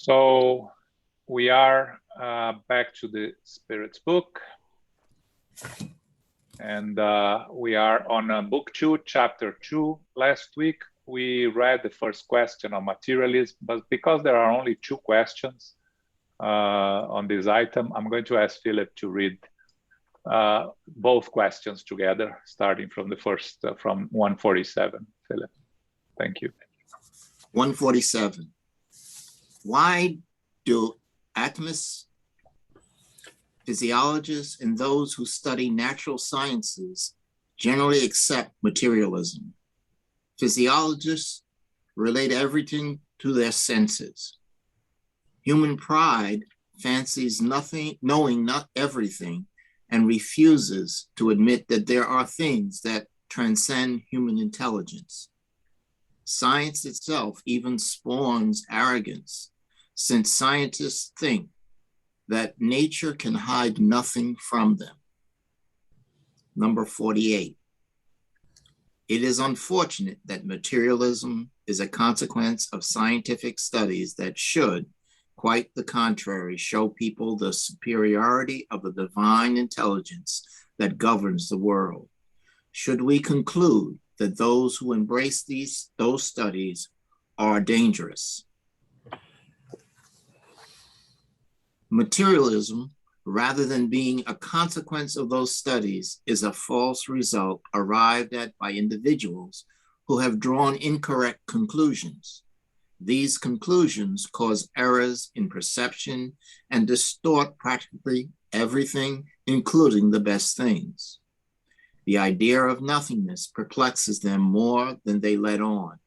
So we are back to the Spirits book, and we are on book 2, chapter 2. Last week we read the first question on materialism, but because there are only 2 questions on this item, I'm going to ask Philip to read both questions together, starting from the first, from 147. Philip, thank you. 147. Why do atomists, physiologists, and those who study natural sciences generally accept materialism? Physiologists relate everything to their senses. Human pride fancies knowing not everything and refuses to admit that there are things that transcend human intelligence. Science itself even spawns arrogance, since scientists think that nature can hide nothing from them. Number 48. It is unfortunate that materialism is a consequence of scientific studies that should, quite the contrary, show people the superiority of the divine intelligence that governs the world. Should we conclude that those who embrace those studies are dangerous? Materialism, rather than being a consequence of those studies, is a false result arrived at by individuals who have drawn incorrect conclusions. These conclusions cause errors in perception and distort practically everything, including the best things. The idea of nothingness perplexes them more than they let on,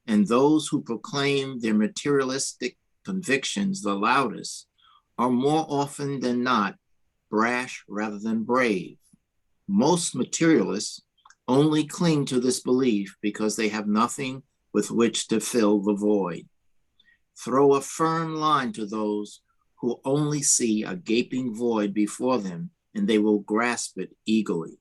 and those who proclaim their materialistic convictions the loudest are more often than not brash rather than brave. Most materialists only cling to this belief because they have nothing with which to fill the void. Throw a firm line to those who only see a gaping void before them, and they will grasp it eagerly.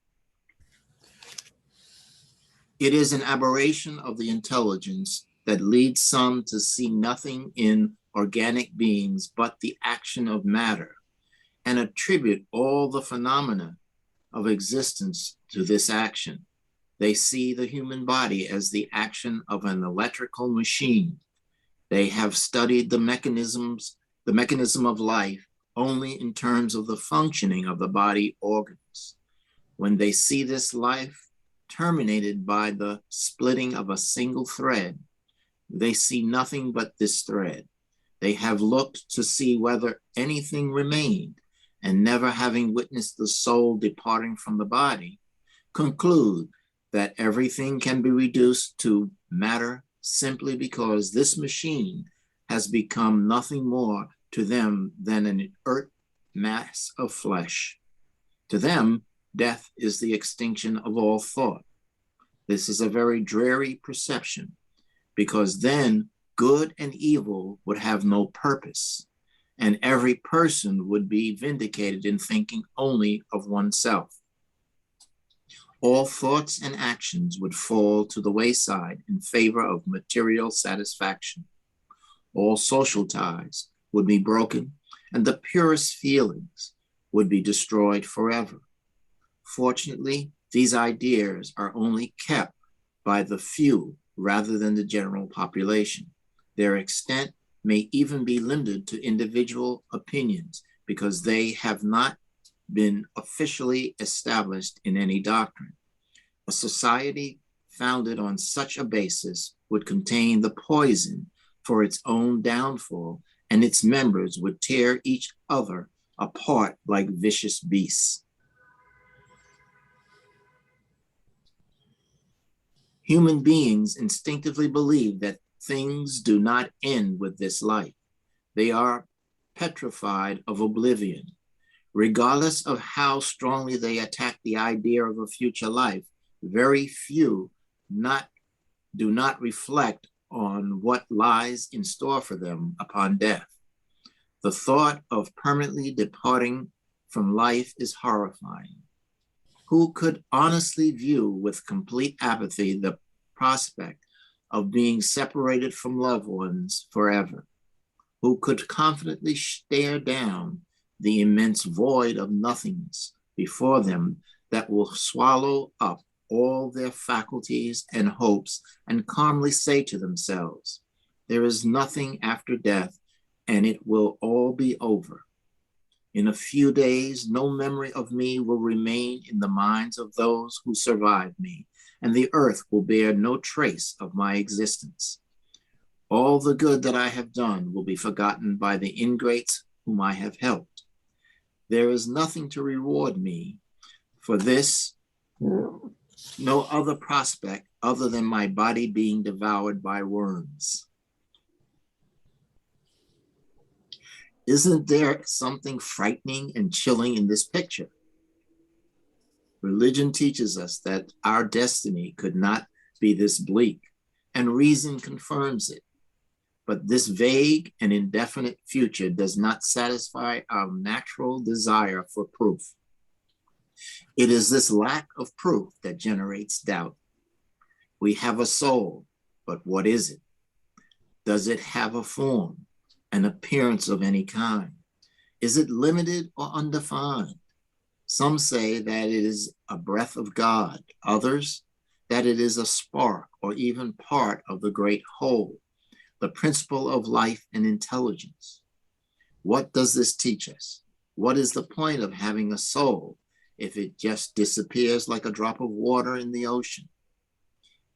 It is an aberration of the intelligence that leads some to see nothing in organic beings but the action of matter, and attribute all the phenomena of existence to this action. They see the human body as the action of an electrical machine. They have studied the mechanism of life only in terms of the functioning of the body organs. When they see this life terminated by the splitting of a single thread, they see nothing but this thread. They have looked to see whether anything remained, and never having witnessed the soul departing from the body, conclude that everything can be reduced to matter simply because this machine has become nothing more to them than an inert mass of flesh. To them, death is the extinction of all thought. This is a very dreary perception, because then good and evil would have no purpose, and every person would be vindicated in thinking only of oneself. All thoughts and actions would fall to the wayside in favor of material satisfaction. All social ties would be broken, and the purest feelings would be destroyed forever. Fortunately, these ideas are only kept by the few rather than the general population. Their extent may even be limited to individual opinions because they have not been officially established in any doctrine. A society founded on such a basis would contain the poison for its own downfall, and its members would tear each other apart like vicious beasts. Human beings instinctively believe that things do not end with this life. They are petrified of oblivion. Regardless of how strongly they attack the idea of a future life, very few do not reflect on what lies in store for them upon death. The thought of permanently departing from life is horrifying. Who could honestly view with complete apathy the prospect of being separated from loved ones forever? who could confidently stare down the immense void of nothingness before them that will swallow up all their faculties and hopes and calmly say to themselves, there is nothing after death and it will all be over. In a few days, no memory of me will remain in the minds of those who survived me, and the earth will bear no trace of my existence. All the good that I have done will be forgotten by the ingrates whom I have helped. There is nothing to reward me for this, no other prospect other than my body being devoured by worms. Isn't there something frightening and chilling in this picture? Religion teaches us that our destiny could not be this bleak, and reason confirms it. But this vague and indefinite future does not satisfy our natural desire for proof. It is this lack of proof that generates doubt. We have a soul, but what is it? Does it have a form, an appearance of any kind? Is it limited or undefined? Some say that it is a breath of God, others that it is a spark or even part of the great whole, the principle of life and intelligence. What does this teach us? What is the point of having a soul if it just disappears like a drop of water in the ocean?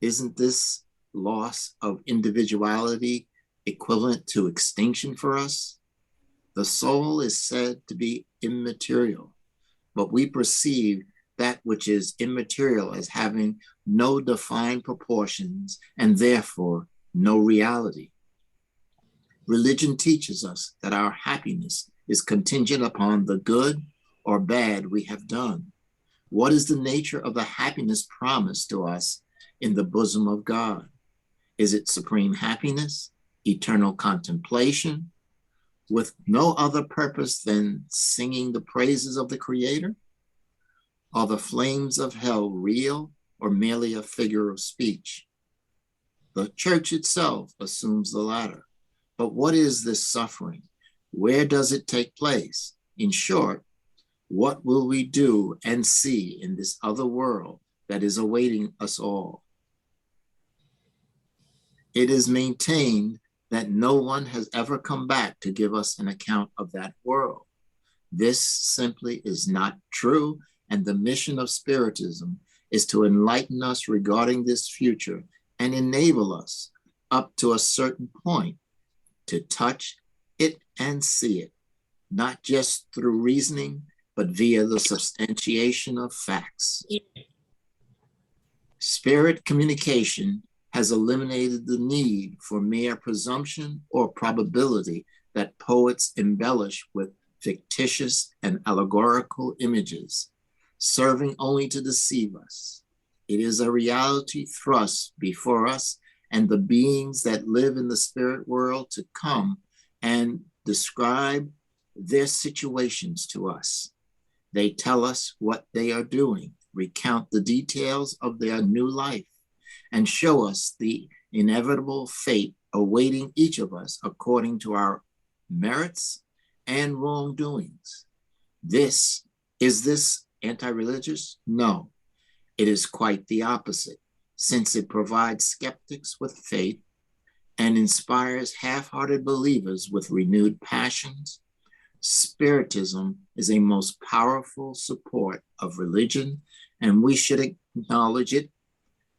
Isn't this loss of individuality equivalent to extinction for us? The soul is said to be immaterial, but we perceive that which is immaterial as having no defined proportions and therefore no reality. Religion teaches us that our happiness is contingent upon the good or bad we have done. What is the nature of the happiness promised to us in the bosom of God? Is it supreme happiness, eternal contemplation, with no other purpose than singing the praises of the Creator? Are the flames of hell real or merely a figure of speech? The church itself assumes the latter. But what is this suffering? Where does it take place? In short, what will we do and see in this other world that is awaiting us all? It is maintained that no one has ever come back to give us an account of that world. This simply is not true, and the mission of Spiritism is to enlighten us regarding this future and enable us, up to a certain point, to touch it and see it, not just through reasoning, but via the substantiation of facts. Spirit communication has eliminated the need for mere presumption or probability that poets embellish with fictitious and allegorical images, serving only to deceive us. It is a reality thrust before us and the beings that live in the spirit world to come and describe their situations to us. They tell us what they are doing, recount the details of their new life, and show us the inevitable fate awaiting each of us according to our merits and wrongdoings. Is this anti-religious? No, it is quite the opposite, since it provides skeptics with faith and inspires half-hearted believers with renewed passions. Spiritism is a most powerful support of religion, and we should acknowledge it,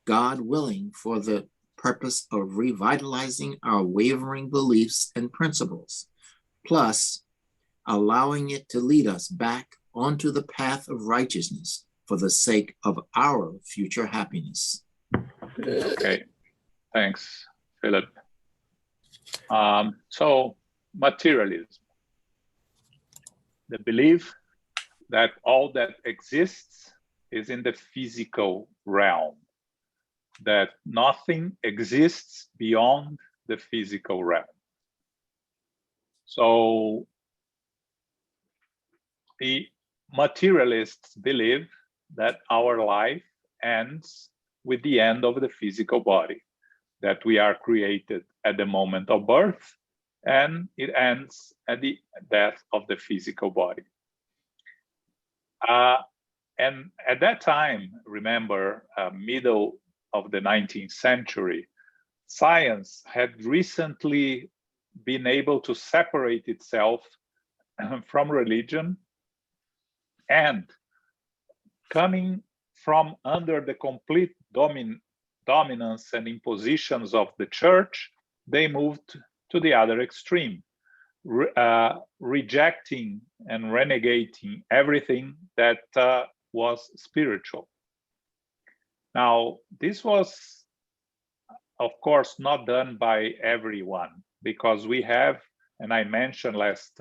God willing, for the purpose of revitalizing our wavering beliefs and principles, plus allowing it to lead us back onto the path of righteousness for the sake of our future happiness. Okay, thanks, Philip. So, materialism, the belief that all that exists is in the physical realm, that nothing exists beyond the physical realm. So the materialists believe that our life ends with the end of the physical body, that we are created at the moment of birth and it ends at the death of the physical body. And at that time, remember, middle of the 19th century, science had recently been able to separate itself from religion, and coming from under the complete dominance and impositions of the church, they moved to the other extreme, rejecting and renegating everything that was spiritual. Now, this was, of course, not done by everyone, because we have, and I mentioned last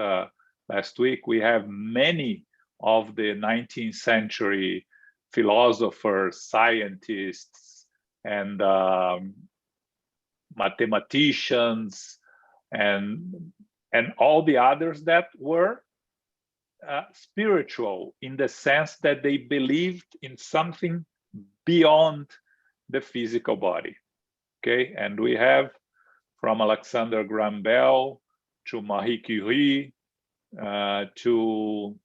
week, we have many of the 19th century philosophers, scientists, and mathematicians, and all the others that were spiritual, in the sense that they believed in something beyond the physical body. Okay, and we have from Alexander Graham Bell to Marie Curie to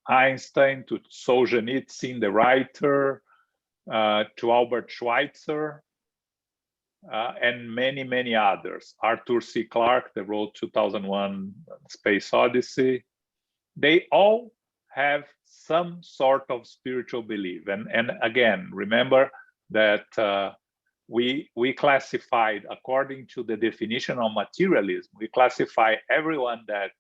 Einstein, to Solzhenitsyn, the writer, to Albert Schweitzer, and many, many others. Arthur C. Clarke, that wrote 2001 Space Odyssey. They all have some sort of spiritual belief. And again, remember that we classified, according to the definition of materialism, we classify everyone that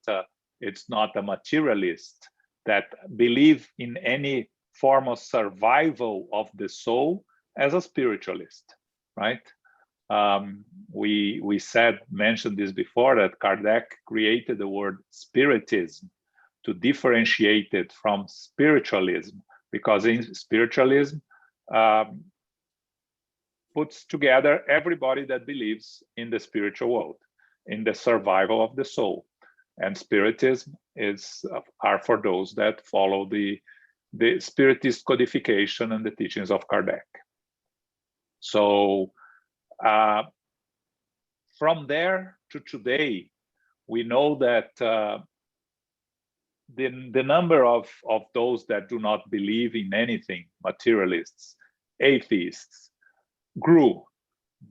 it's not a materialist, that believe in any form of survival of the soul, as a spiritualist, right? We mentioned this before, that Kardec created the word spiritism to differentiate it from spiritualism, because in spiritualism puts together everybody that believes in the spiritual world, in the survival of the soul, and spiritism are for those that follow the spiritist codification and the teachings of Kardec. So from there to today, we know that the number of those that do not believe in anything, materialists, atheists, grew,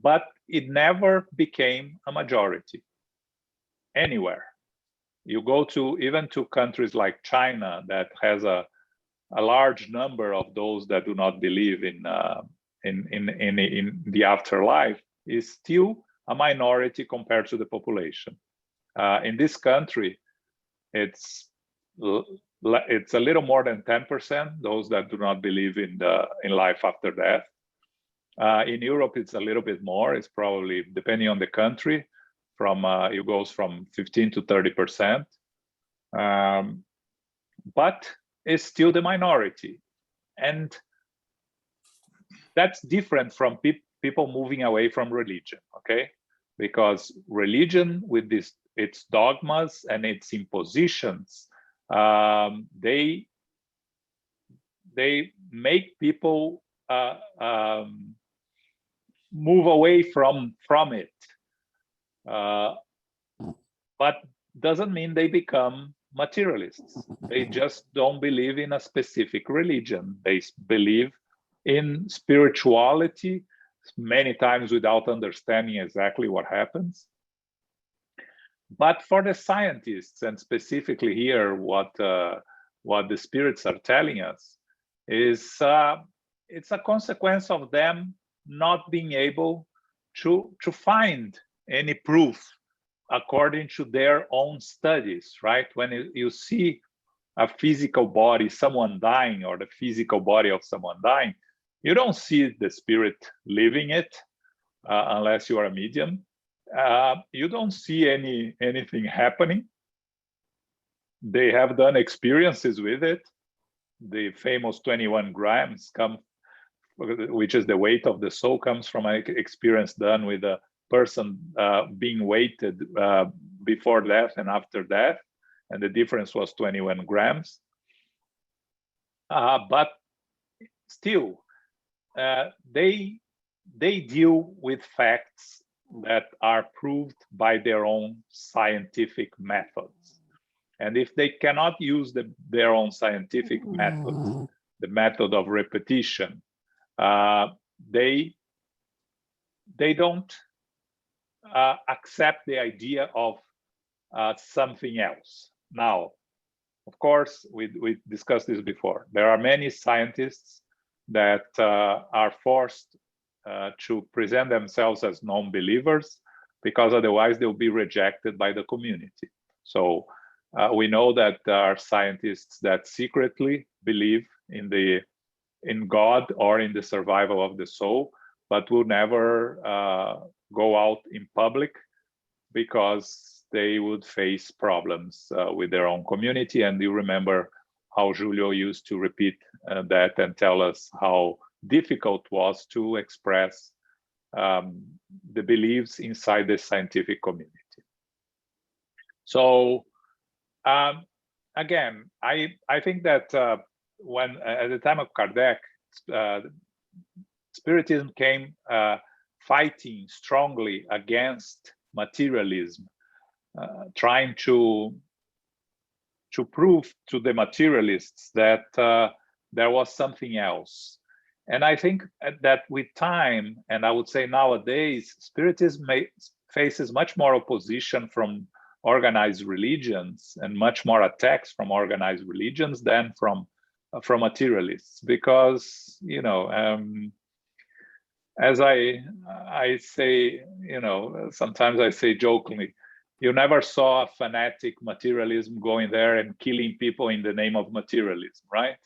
but it never became a majority anywhere. You go to even to countries like China, that has a large number of those that do not believe in the afterlife, is still a minority compared to the population. In this country, it's a little more than 10%, those that do not believe in life after death. In Europe, it's a little bit more. It's probably, depending on the country, it goes from 15 to 30%. But it's still the minority. And that's different from people moving away from religion, okay? Because religion, with its dogmas and its impositions, they make people move away from it, but doesn't mean they become materialists. They just don't believe in a specific religion. They believe in spirituality, many times without understanding exactly what happens. But for the scientists, and specifically here, what the spirits are telling us is it's a consequence of them not being able to find any proof according to their own studies, right? When you see a physical body, someone dying, or the physical body of someone dying, you don't see the spirit leaving it unless you are a medium. You don't see anything happening. They have done experiences with it. The famous 21 grams which is the weight of the soul, comes from an experience done with a person being weighted before death and after death, and the difference was 21 grams. But still, they deal with facts that are proved by their own scientific methods. And if they cannot use their own scientific methods, the method of repetition, they don't accept the idea of something else. Now, of course, we discussed this before. There are many scientists that are forced to present themselves as non-believers, because otherwise they'll be rejected by the community. So we know that there are scientists that secretly believe in God or in the survival of the soul, but will never go out in public because they would face problems with their own community. And you remember how Julio used to repeat that and tell us how difficult it was to express the beliefs inside the scientific community. So again, I think that when at the time of Kardec, Spiritism came fighting strongly against materialism, trying to prove to the materialists that there was something else. And I think that with time, and I would say nowadays, Spiritism faces much more opposition from organized religions and much more attacks from organized religions than from materialists, because as I say, sometimes I say jokingly, you never saw a fanatic materialism going there and killing people in the name of materialism, right?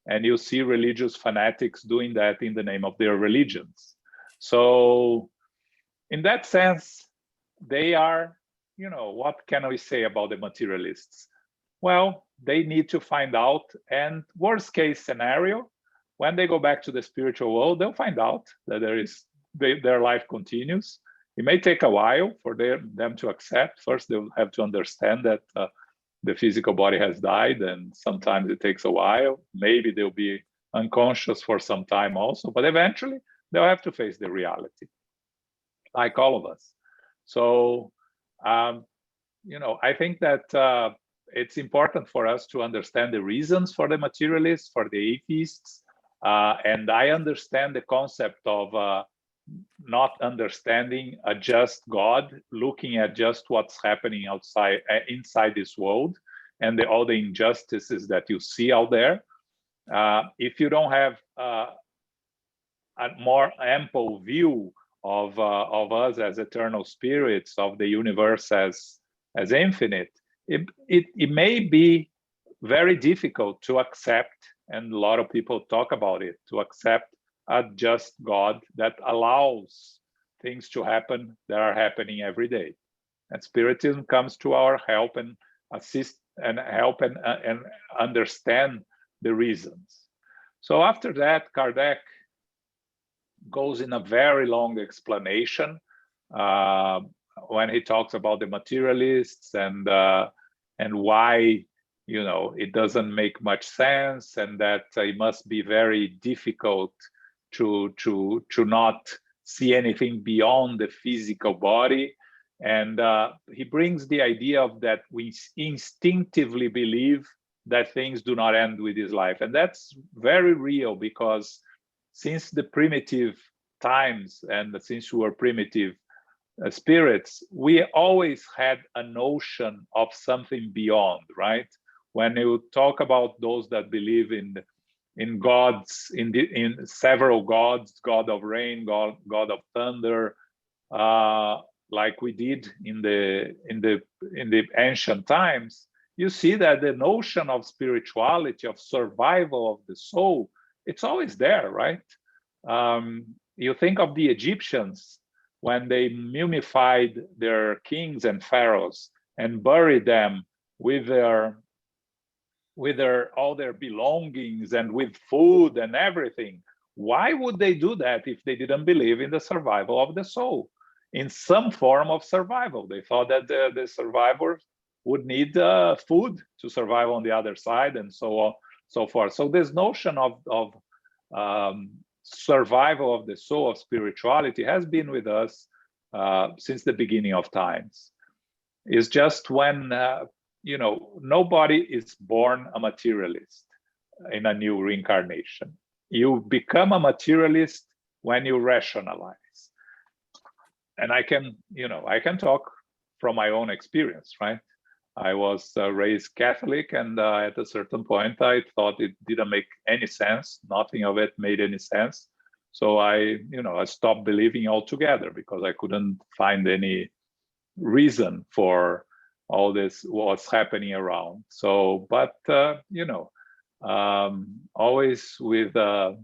And you see religious fanatics doing that in the name of their religions. So in that sense, they are, what can we say about the materialists? Well, they need to find out, and worst case scenario, when they go back to the spiritual world, they'll find out that their life continues. It may take a while for them to accept. First, they'll have to understand that the physical body has died, and sometimes it takes a while. Maybe they'll be unconscious for some time also, but eventually they'll have to face the reality, like all of us. So, I think that it's important for us to understand the reasons for the materialists, for the atheists, and I understand the concept of not understanding a just God, looking at just what's happening inside this world, and all the injustices that you see out there. If you don't have a more ample view of us as eternal spirits, of the universe as infinite, it may be very difficult to accept, and a lot of people talk about it, to accept a just God that allows things to happen that are happening every day. And Spiritism comes to our help and assist and help and understand the reasons. So after that, Kardec goes in a very long explanation when he talks about the materialists and why it doesn't make much sense, and that it must be very difficult to not see anything beyond the physical body. And he brings the idea of that we instinctively believe that things do not end with this life. And that's very real, because since the primitive times and since we were primitive spirits, we always had a notion of something beyond, right? When you talk about those that believe in gods, in several gods, God of rain, God of thunder, like we did in the ancient times, you see that the notion of spirituality, of survival of the soul, it's always there, right? You think of the Egyptians when they mummified their kings and pharaohs and buried them with all their belongings and with food and everything. Why would they do that if they didn't believe in the survival of the soul, in some form of survival? They thought that the survivors would need food to survive on the other side, and so on, so forth. So this notion of survival of the soul, of spirituality, has been with us since the beginning of times. It's just when, nobody is born a materialist in a new reincarnation. You become a materialist when you rationalize. And I can talk from my own experience, right? I was raised Catholic, and at a certain point, I thought it didn't make any sense. Nothing of it made any sense. So I stopped believing altogether because I couldn't find any reason for all this what's happening around. So, but always with a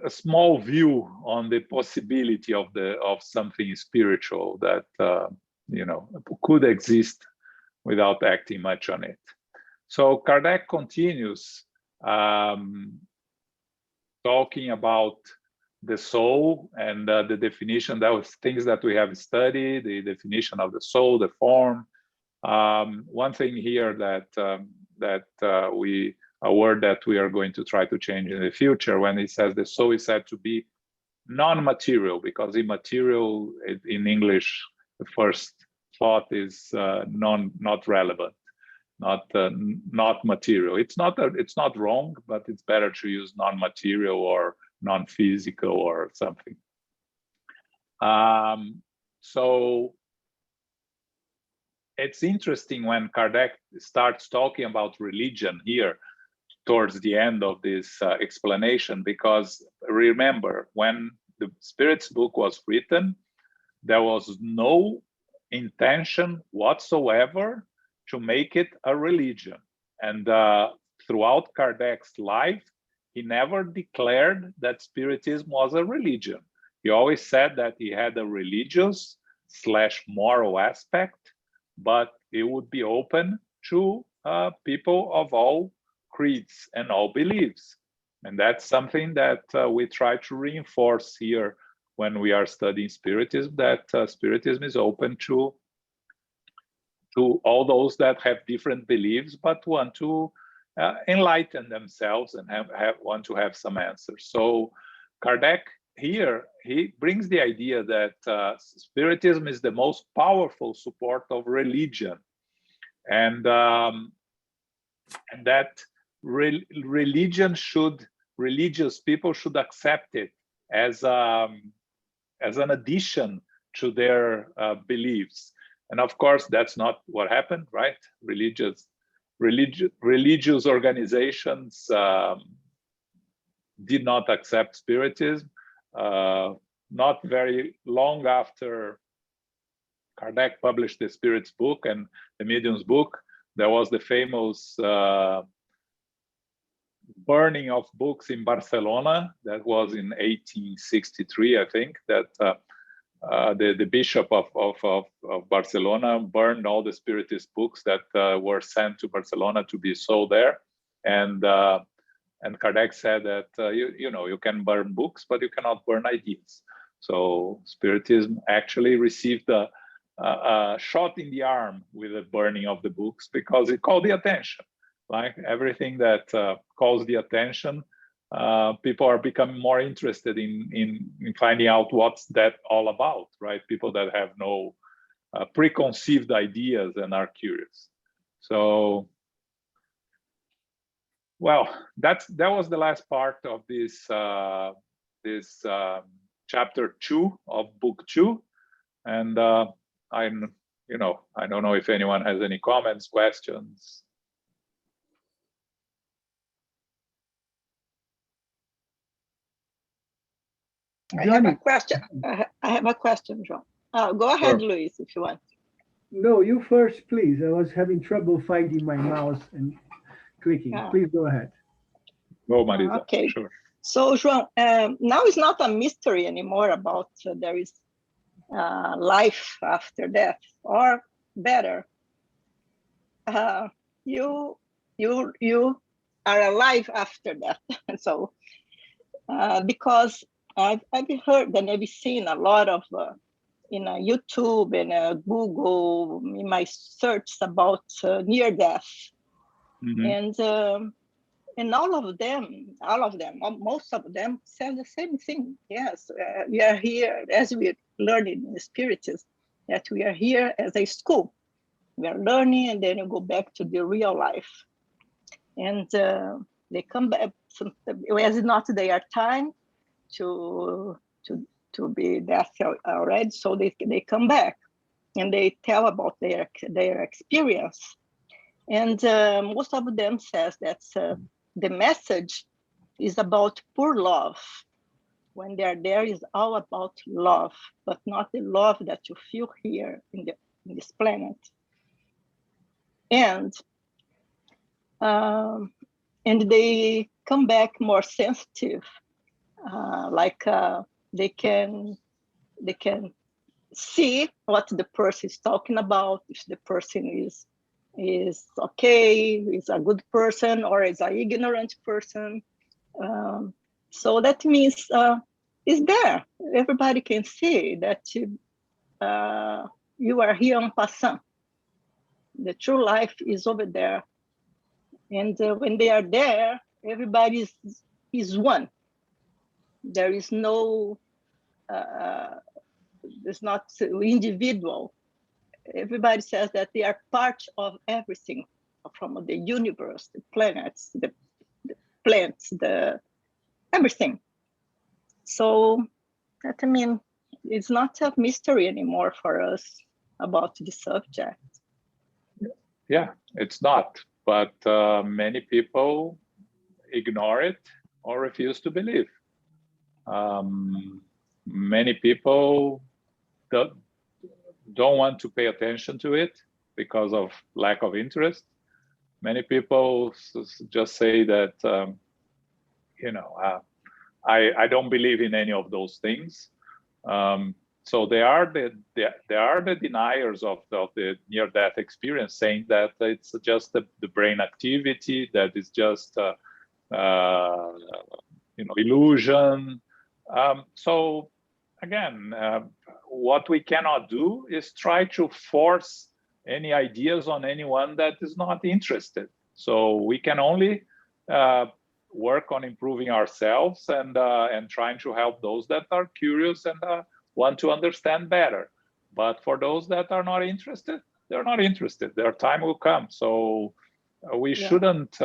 small view on the possibility of something spiritual that could exist without acting much on it. So Kardec continues talking about the soul and the definition. That was things that we have studied, the definition of the soul, the form. One thing here a word that we are going to try to change in the future, when he says the soul is said to be non-material, because immaterial in English, the first thought is not relevant, not material. It's not wrong, but it's better to use non-material or non-physical or something. So it's interesting when Kardec starts talking about religion here towards the end of this explanation, because remember, when the Spirits book was written, there was no intention whatsoever to make it a religion. And throughout Kardec's life, he never declared that Spiritism was a religion. He always said that he had a religious/moral aspect, but it would be open to people of all creeds and all beliefs. And that's something that we try to reinforce here when we are studying Spiritism, that Spiritism is open to all those that have different beliefs, but want to enlighten themselves and want to have some answers. So Kardec here, he brings the idea that Spiritism is the most powerful support of religion, and that religious people should accept it as an addition to their beliefs. And of course, that's not what happened, right? Religious organizations did not accept Spiritism. Not very long after Kardec published the Spirits book and the Medium's book, there was the famous burning of books in Barcelona. That was in 1863, I think, that the bishop of Barcelona burned all the Spiritist books that were sent to Barcelona to be sold there. And Kardec said that you can burn books, but you cannot burn ideas. So Spiritism actually received a shot in the arm with the burning of the books, because it called the attention. Like everything that calls the attention, people are becoming more interested in finding out what's that all about, right? People that have no preconceived ideas and are curious. So, well, that was the last part of this chapter 2 of book 2, and I don't know if anyone has any comments, questions. I have a question. I have a question, John. Go ahead, Sure. Luis, if you want. No, you first, please. I was having trouble finding my mouse and clicking. Please go ahead. Go, Marisa. Okay. Sure. So, João, now it's not a mystery anymore about there is life after death, or better, you are alive after death. So, because I've heard and I've seen a lot of in YouTube and Google in my search about near death, Mm-hmm. and And all of them, most of them say the same thing. Yes, we are here, as we learned in the Spiritism, that we are here as a school. We are learning, and then you go back to the real life. And they come back, as not their time to be death already, so they come back, and they tell about their experience. And most of them says that the message is about pure love. When they're there, is all about love, but not the love that you feel here in this planet. And they come back more sensitive, they can see what the person is talking about, if the person is okay, is a good person, or is an ignorant person. So that means it's there. Everybody can see that you are here en passant. The true life is over there. And when they are there, everybody is one. There is no, it's not individual. Everybody says that they are part of everything, from the universe, the planets, the plants, everything. So that, I mean, it's not a mystery anymore for us about the subject. Yeah, it's not. But many people ignore it or refuse to believe. Many people don't want to pay attention to it because of lack of interest. Many people just say that, I don't believe in any of those things. So they are the deniers of the near-death experience, saying that it's just the brain activity, that is just illusion. So again, what we cannot do is try to force any ideas on anyone that is not interested. So we can only work on improving ourselves and trying to help those that are curious and want to understand better. But for those that are not interested, they're not interested. Their time will come. So we shouldn't,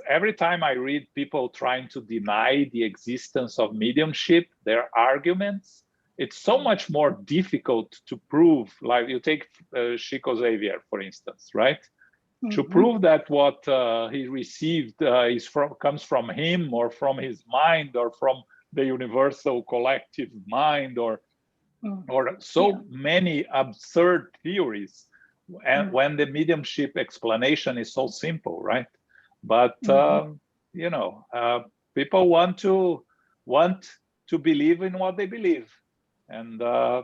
every time I read people trying to deny the existence of mediumship, their arguments, it's so much more difficult to prove. Like you take Chico Xavier, for instance, right? Mm-hmm. To prove that what he received comes from him or from his mind or from the universal collective mind or many absurd theories, and when the mediumship explanation is so simple, right? But people want to believe in what they believe, and I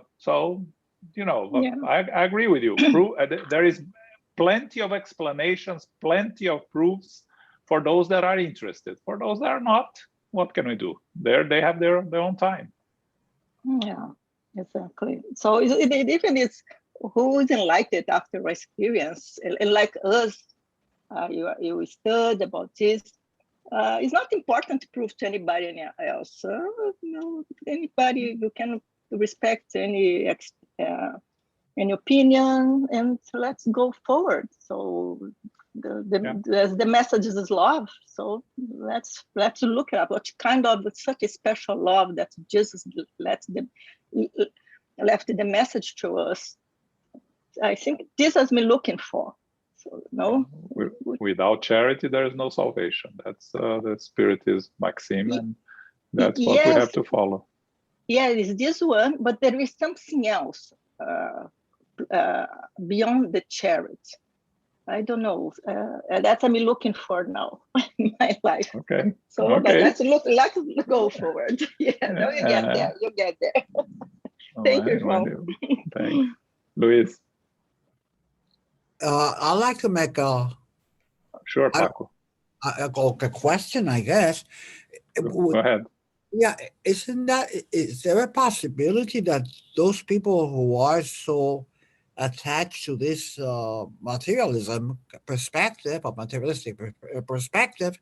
agree with you. There is plenty of explanations, plenty of proofs for those that are interested. For those that are not, what can we do? They have their own time. Yeah, exactly. So even it's who is enlightened after experience, and like us, you study about this. It's not important to prove to anybody else. Anybody, you can respect any opinion, and let's go forward. So the message is love. So let's look at what kind of such a special love that Jesus left the message to us. I think this has been looking for. So without charity, there is no salvation. That's the Spiritist maxim, and that's what we have to follow. Yeah, it's this one, but there is something else beyond the charity. I don't know. That's what I'm looking for now in my life. Okay. So let's go forward. Yeah, no, you get there. You get there. Thank you, João. Thanks, Luis. I'd like to make sure, Paco. A question, I guess. Go ahead. Yeah, is there a possibility that those people who are so attached to this materialism perspective or materialistic perspective,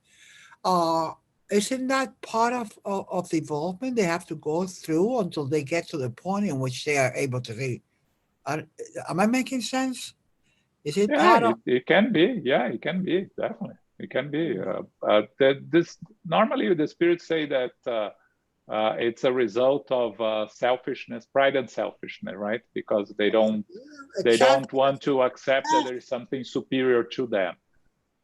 isn't that part of the evolvement they have to go through until they get to the point in which they are able to see? Am I making sense? Is it part of? It can be. Yeah, it can be, definitely. It can be. This normally the spirits say that it's a result of selfishness, pride and selfishness, right? Because they don't want to accept that there is something superior to them.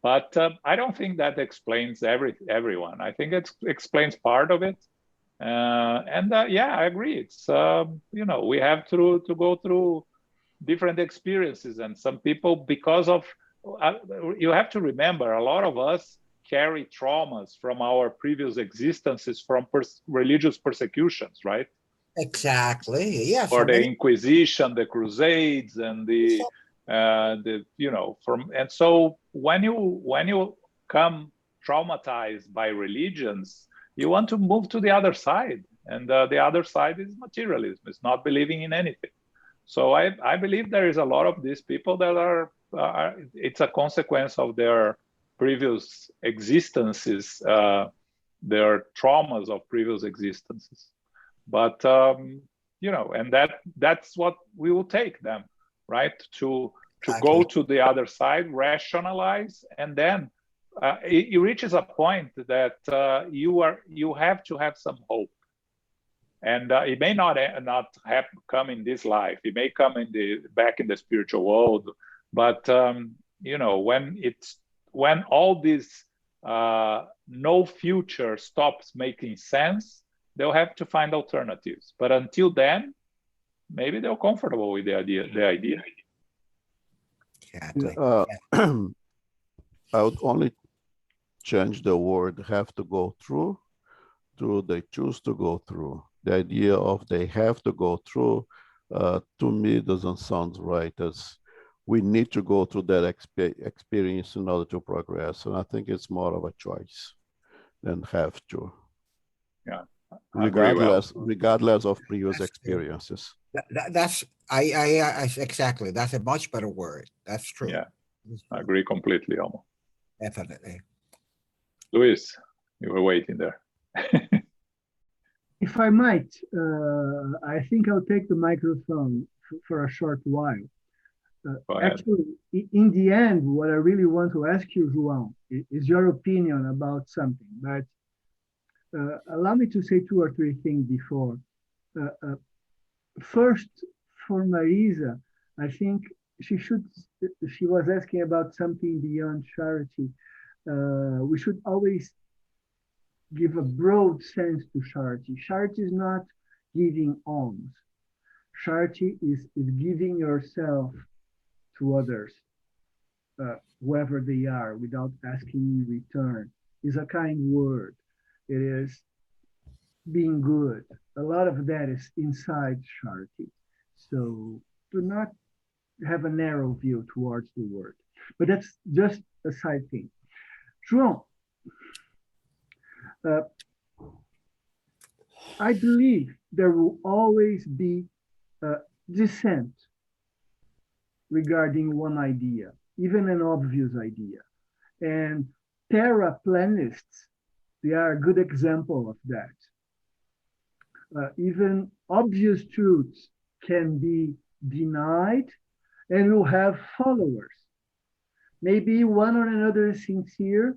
But I don't think that explains everyone. I think it explains part of it. Yeah, I agree. It's we have to go through different experiences, and some people, because of you have to remember, a lot of us carry traumas from our previous existences from religious persecutions, right? Exactly. Yes. For the Inquisition, the Crusades, and so when you come traumatized by religions, you want to move to the other side, and the other side is materialism. It's not believing in anything. So I believe there is a lot of these people that are it's a consequence of their previous existences, their traumas of previous existences. But and that's what we will take them, right? To go to the other side, rationalize, and then it reaches a point that you have to have some hope. And it may not have come in this life. It may come back in the spiritual world. But when all this no future stops making sense, they'll have to find alternatives. But until then, maybe they're comfortable with the idea. Exactly. I would only change the word "have to go through" to "they choose to go through." The idea of "they have to go through" to me doesn't sound right, as we need to go through that experience in order to progress. And I think it's more of a choice than have to. Yeah. Regardless of previous experiences. That's exactly. That's a much better word. That's true. Yeah, I agree completely, Elmo. Definitely. Luis, you were waiting there. If I might, I think I'll take the microphone for a short while. Actually, in the end, what I really want to ask you, João, is your opinion about something. But allow me to say 2 or 3 things before. First, for Marisa, I think she was asking about something beyond charity. We should always give a broad sense to charity. Charity is not giving alms. Charity is giving yourself to others, whoever they are, without asking in return. Is a kind word. It is being good. A lot of that is inside charity. So do not have a narrow view towards the word. But that's just a side thing. João, I believe there will always be dissent regarding one idea, even an obvious idea. And terraplanists, they are a good example of that. Even obvious truths can be denied and will have followers. Maybe one or another is sincere,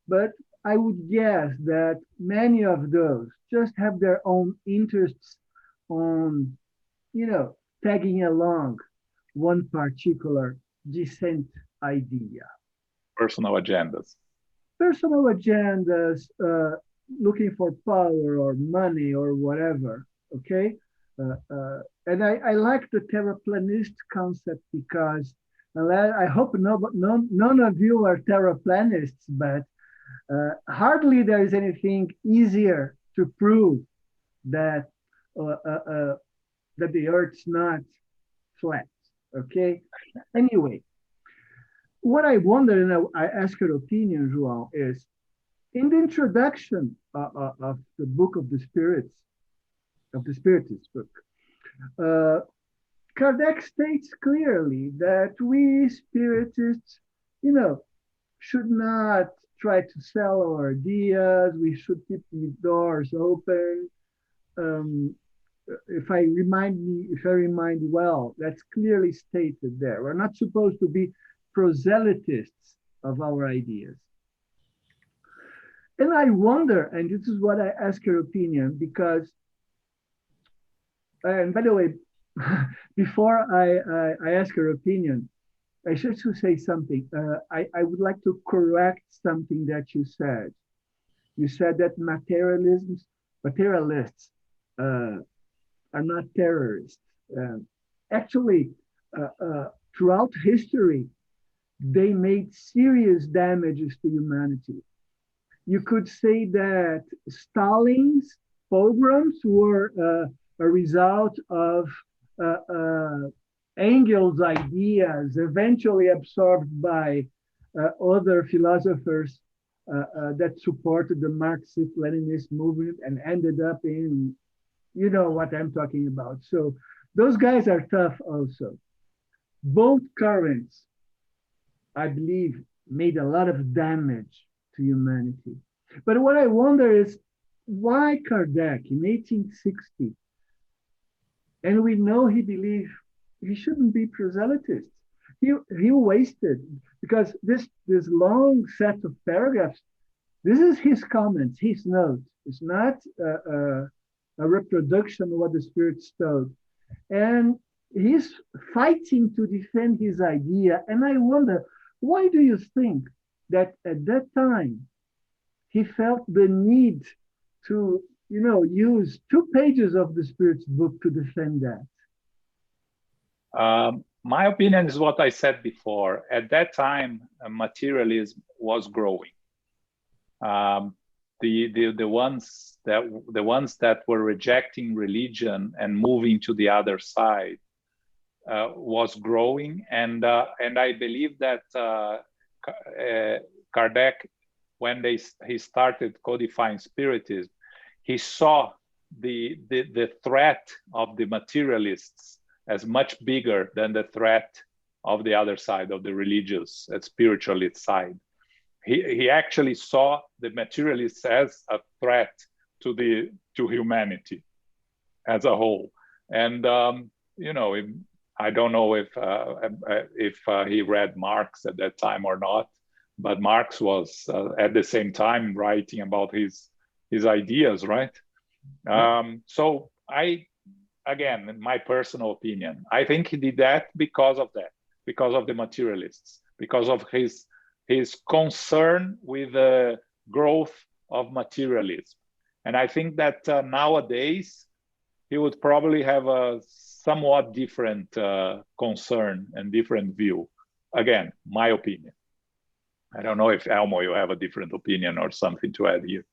but I would guess that many of those just have their own interests on, tagging along one particular dissent idea. Personal agendas. Personal agendas, looking for power or money or whatever, okay? And I like the terraplanist concept because I hope none of you are terraplanists, but hardly there is anything easier to prove that the Earth's not flat, okay? Anyway, what I wonder, and I ask your opinion, João, is in the introduction of the book of the Spirits, of the Spiritist book, Kardec states clearly that we spiritists, should not try to sell our ideas. We should keep the doors open. Um, if I remind well, that's clearly stated there. We're not supposed to be proselytists of our ideas. And I wonder, and this is what I ask your opinion, because, and by the way, before I ask your opinion, I should say something. I would like to correct something that you said. You said that materialists are not terrorists. Actually, throughout history, they made serious damages to humanity. You could say that Stalin's pogroms were a result of Engel's ideas, eventually absorbed by other philosophers that supported the Marxist-Leninist movement and ended up in, you know what I'm talking about. So those guys are tough also. Both currents, I believe, made a lot of damage to humanity. But what I wonder is why Kardec in 1860, and we know he believed he shouldn't be proselytist. He wasted, because this long set of paragraphs, this is his comments, his notes. It's not a reproduction of what the Spirits taught. And he's fighting to defend his idea. And I wonder, why do you think that at that time he felt the need to, use 2 pages of the Spirit's book to defend that? My opinion is what I said before. At that time, materialism was growing. The ones that were rejecting religion and moving to the other side was growing, and I believe that Kardec, when he started codifying Spiritism, he saw the threat of the materialists as much bigger than the threat of the other side, of the religious and spiritualist side. He actually saw the materialists as a threat to humanity as a whole. And I don't know if he read Marx at that time or not, but Marx was at the same time writing about his ideas, right? So again, in my personal opinion, I think he did that because of the materialists, because of his concern with the growth of materialism. And I think that nowadays he would probably have a somewhat different concern and different view. Again, my opinion. I don't know if Elmo, you have a different opinion or something to add here.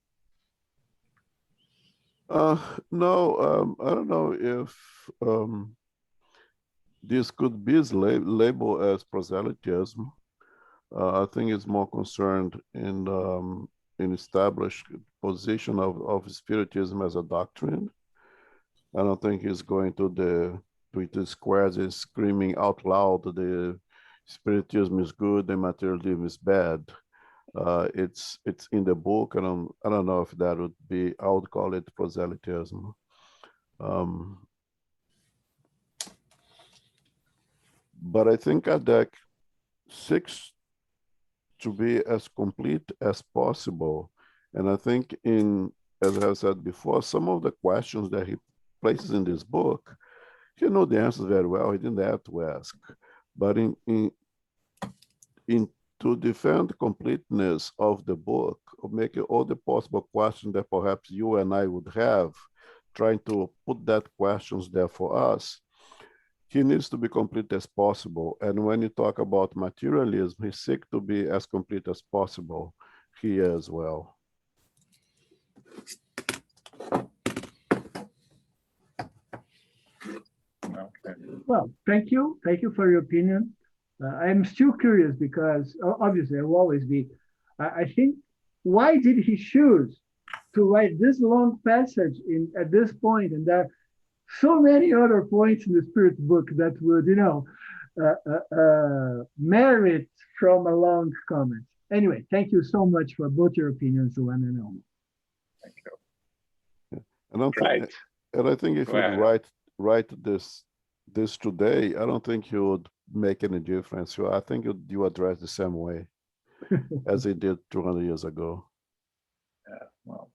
No, I don't know if this could be labeled as proselytism. I think it's more concerned in established position of Spiritism as a doctrine. I don't think he's going to the squares and screaming out loud the Spiritism is good and materialism is bad. It's in the book, and I don't know if that would be, I would call it proselytism. But I think Kardec seeks to be as complete as possible. And I think as I have said before, some of the questions that he places in this book, he knows the answers very well. He didn't have to ask. But to defend completeness of the book, of making all the possible questions that perhaps you and I would have, trying to put that questions there for us, he needs to be complete as possible. And when you talk about materialism, he seeks to be as complete as possible here as well. Okay. Well, thank you. Thank you for your opinion. I'm still curious because obviously I will always be. I think, why did he choose to write this long passage at this point, and that so many other points in the Spirit's book that would, merit from a long comment. Anyway, thank you so much for both your opinions, Juan and Elmo. Thank you. Right. And I think if you write this today, I don't think you would make any difference. I think you address the same way as he did 200 years ago. Yeah, well,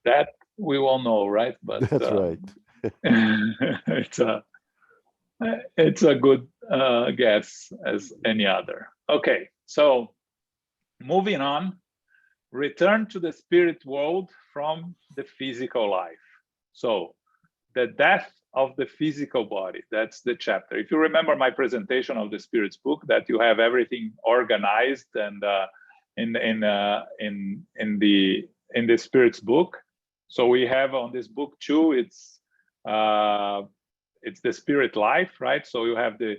that we all know, right? But that's right. it's a good guess as any other. Okay, so moving on, return to the spirit world from the physical life. So the death of the physical body, that's the chapter. If you remember my presentation of the Spirit's book, that you have everything organized and in the Spirit's book. So we have on this book too, it's the spirit life, right? So you have the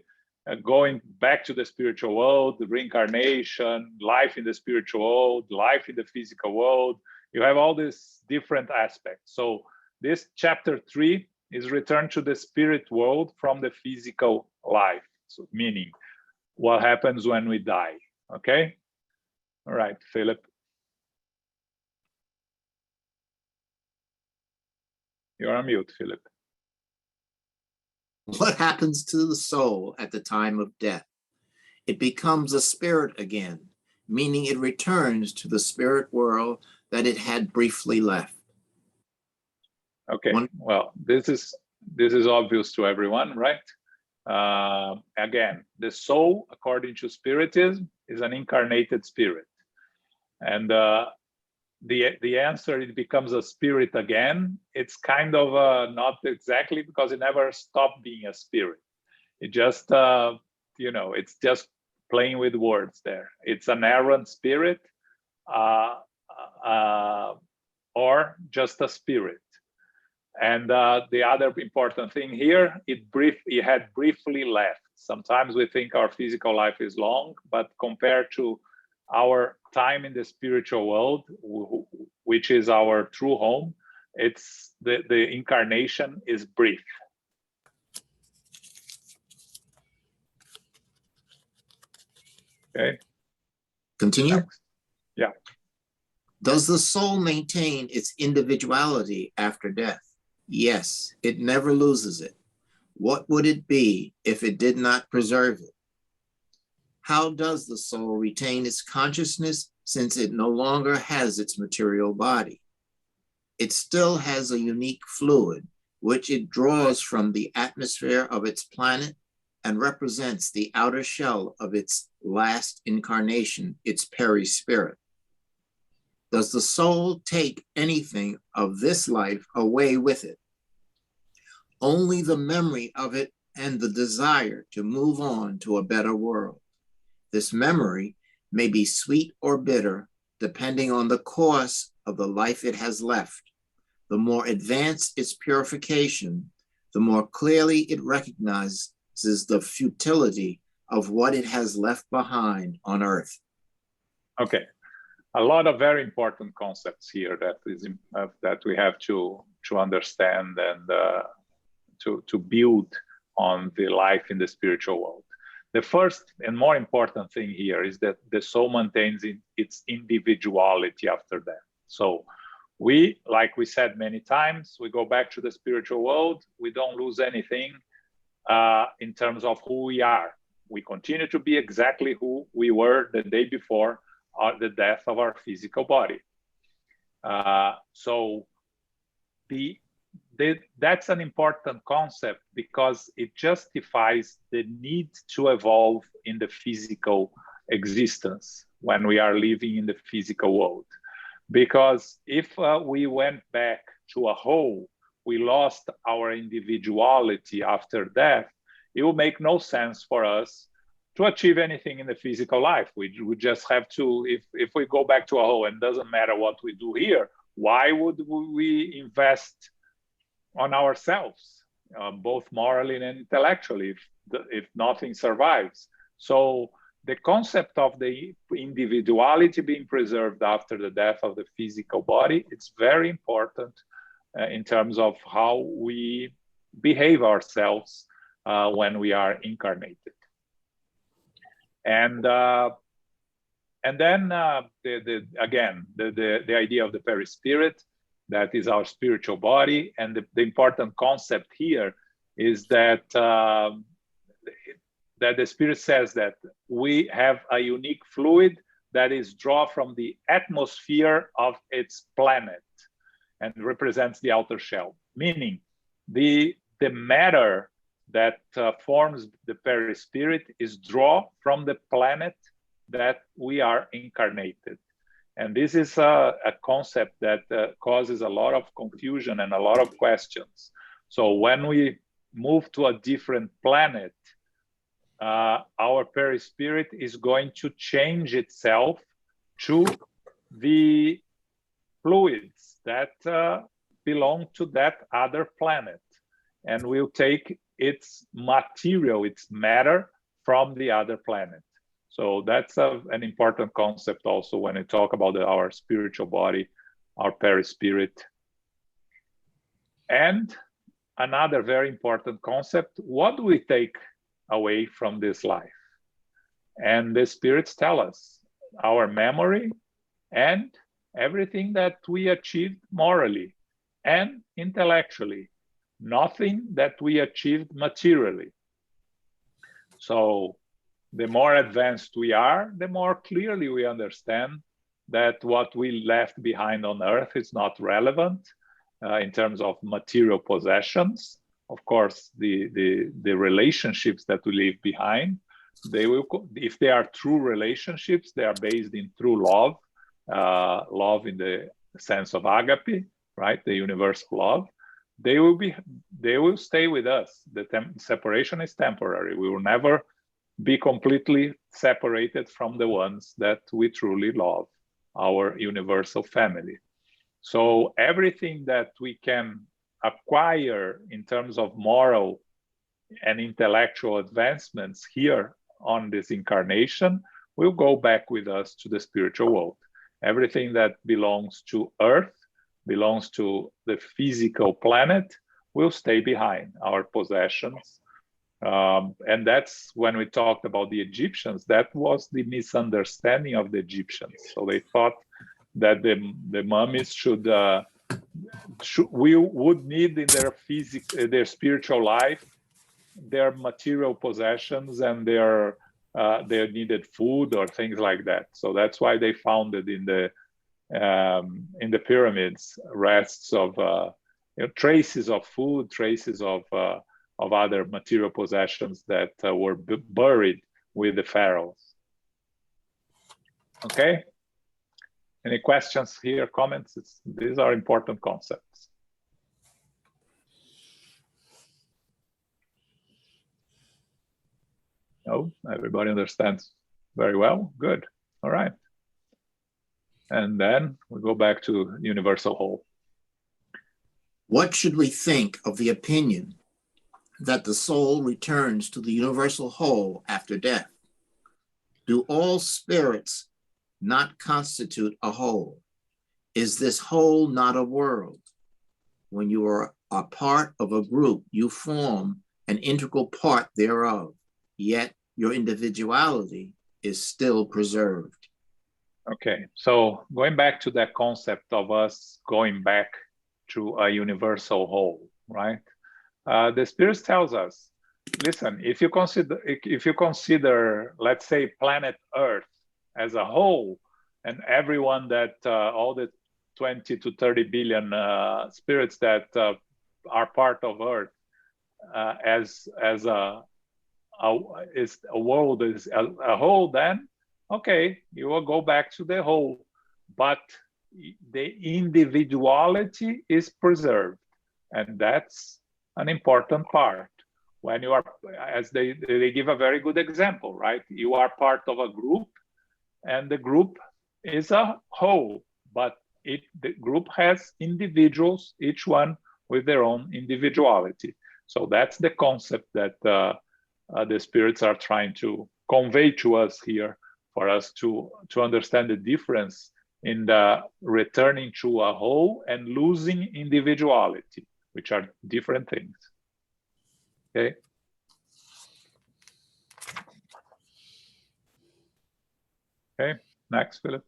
going back to the spiritual world, the reincarnation, life in the spiritual world, life in the physical world. You have all these different aspects. So this chapter 3 is return to the spirit world from the physical life. So meaning what happens when we die, okay? All right, Philip. You're on mute, Philip. What happens to the soul at the time of death? It becomes a spirit again, meaning it returns to the spirit world that it had briefly left. Okay, well, this is obvious to everyone, right? Again, the soul, according to Spiritism, is an incarnated spirit. And the answer, it becomes a spirit again. It's kind of not exactly, because it never stopped being a spirit. It just, it's just playing with words there. It's an errant spirit or just a spirit. And the other important thing here, it had briefly left. Sometimes we think our physical life is long, but compared to our time in the spiritual world, which is our true home, it's the incarnation is brief. Okay. Continue. Next. Yeah. Does the soul maintain its individuality after death? Yes, it never loses it. What would it be if it did not preserve it? How does the soul retain its consciousness since it no longer has its material body? It still has a unique fluid, which it draws from the atmosphere of its planet and represents the outer shell of its last incarnation, its perispirit. Does the soul take anything of this life away with it? Only the memory of it and the desire to move on to a better world. This memory may be sweet or bitter, depending on the course of the life it has left. The more advanced its purification, the more clearly it recognizes the futility of what it has left behind on earth. Okay, a lot of very important concepts here that we have to understand and to build on the life in the spiritual world. The first and more important thing here is that the soul maintains its individuality after death. So we, like we said many times, we go back to the spiritual world. We don't lose anything in terms of who we are. We continue to be exactly who we were the day before the death of our physical body. So that's an important concept because it justifies the need to evolve in the physical existence when we are living in the physical world. Because if we went back to a whole, we lost our individuality after death, it will make no sense for us to achieve anything in the physical life. We just have to, if we go back to a whole, and doesn't matter what we do here, why would we invest on ourselves, both morally and intellectually, if nothing survives? So the concept of the individuality being preserved after the death of the physical body, it's very important in terms of how we behave ourselves when we are incarnated. And then again, the idea of the perispirit, that is our spiritual body. And the important concept here is that that the Spirit says that we have a unique fluid that is drawn from the atmosphere of its planet and represents the outer shell, meaning the matter that forms the perispirit is drawn from the planet that we are incarnated. And this is a concept that causes a lot of confusion and a lot of questions. So when we move to a different planet, our perispirit is going to change itself to the fluids that belong to that other planet, and will take its material, its matter, from the other planet. So that's an important concept also when we talk about our spiritual body, our perispirit. And another very important concept, what do we take away from this life? And the spirits tell us our memory and everything that we achieved morally and intellectually, nothing that we achieved materially. So the more advanced we are, the more clearly we understand that what we left behind on earth is not relevant in terms of material possessions. Of course, the relationships that we leave behind, they will, if they are true relationships, they are based in true love, love in the sense of agape, right? The universal love. They will stay with us. The separation is temporary. We will never be completely separated from the ones that we truly love, our universal family. So everything that we can acquire in terms of moral and intellectual advancements here on this incarnation will go back with us to the spiritual world. Everything that belongs to Earth, belongs to the physical planet, will stay behind, our possessions. And that's when we talked about the Egyptians, that was the misunderstanding of the Egyptians. So they thought that the mummies would need in their spiritual life, their material possessions and their needed food or things like that. So that's why they founded in the pyramids rests of traces of food, traces of other material possessions that were buried with the pharaohs. Okay. Any questions here, comments? These are important concepts. No, everybody understands very well. Good. All right. And then we go back to universal whole. What should we think of the opinion that the soul returns to the universal whole after death? Do all spirits not constitute a whole? Is this whole not a world? When you are a part of a group, you form an integral part thereof, yet your individuality is still preserved. Okay, so going back to that concept of us going back to a universal whole, right? The Spirit tells us, listen, if you consider, let's say, planet Earth as a whole, and everyone that all the 20 to 30 billion spirits that are part of Earth as a world, is a whole, then okay, you will go back to the whole, but the individuality is preserved, and that's an important part. When you are, as they give a very good example, right? You are part of a group, and the group is a whole, but the group has individuals, each one with their own individuality. So that's the concept that the spirits are trying to convey to us here, for us to understand the difference in the returning to a whole and losing individuality, which are different things. Okay. Okay, next, Philip.